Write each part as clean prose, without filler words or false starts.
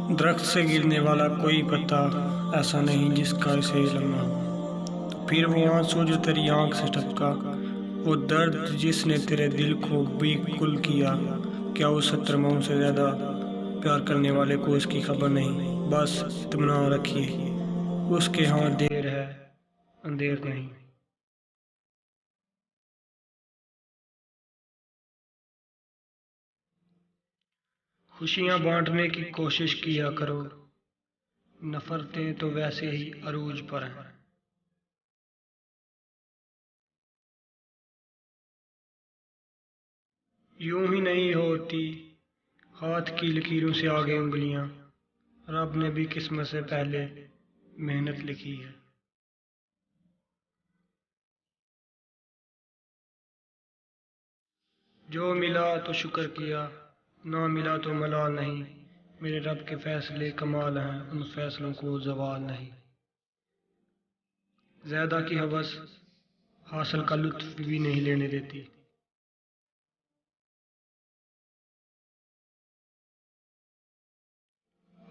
درخت سے گرنے والا کوئی پتا ایسا نہیں جس کا اسے علم نہ ہو۔ پھر وہ آنسو جو تیری آنکھ سے ٹپکا، وہ درد جس نے تیرے دل کو بیکل کیا، کیا اس شترمہوں سے زیادہ پیار کرنے والے کو اس کی خبر نہیں؟ بس اطمینان رکھیے، اس کے ہاں دیر ہے، اندھیر نہیں۔ خوشیاں بانٹنے کی کوشش کیا کرو، نفرتیں تو ویسے ہی عروج پر ہیں۔ یوں ہی نہیں ہوتی ہاتھ کی لکیروں سے آگے انگلیاں، رب نے بھی قسمت سے پہلے محنت لکھی ہے۔ جو ملا تو شکر کیا، نہ ملا تو ملال نہیں، میرے رب کے فیصلے کمال ہیں، ان فیصلوں کو زوال نہیں۔ زیادہ کی ہوس حاصل کا لطف بھی نہیں لینے دیتی۔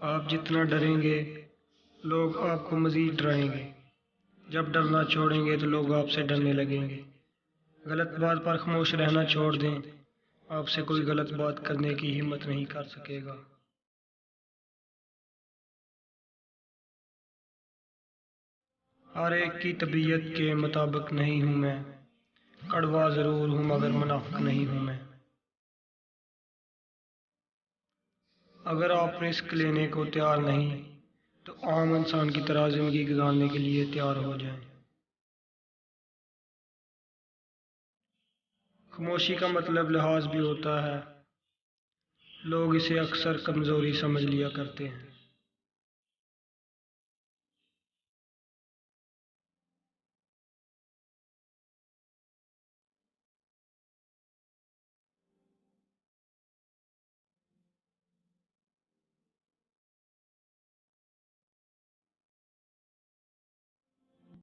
آپ جتنا ڈریں گے لوگ آپ کو مزید ڈرائیں گے، جب ڈرنا چھوڑیں گے تو لوگ آپ سے ڈرنے لگیں گے۔ غلط بات پر خاموش رہنا چھوڑ دیں، آپ سے کوئی غلط بات کرنے کی ہمت نہیں کر سکے گا۔ ہر ایک کی طبیعت کے مطابق نہیں ہوں میں، کڑوا ضرور ہوں مگر منافق نہیں ہوں میں۔ اگر آپ رسک لینے کو تیار نہیں تو عام انسان کی طرح زندگی گزارنے کے لیے تیار ہو جائیں۔ خاموشی کا مطلب لحاظ بھی ہوتا ہے، لوگ اسے اکثر کمزوری سمجھ لیا کرتے ہیں۔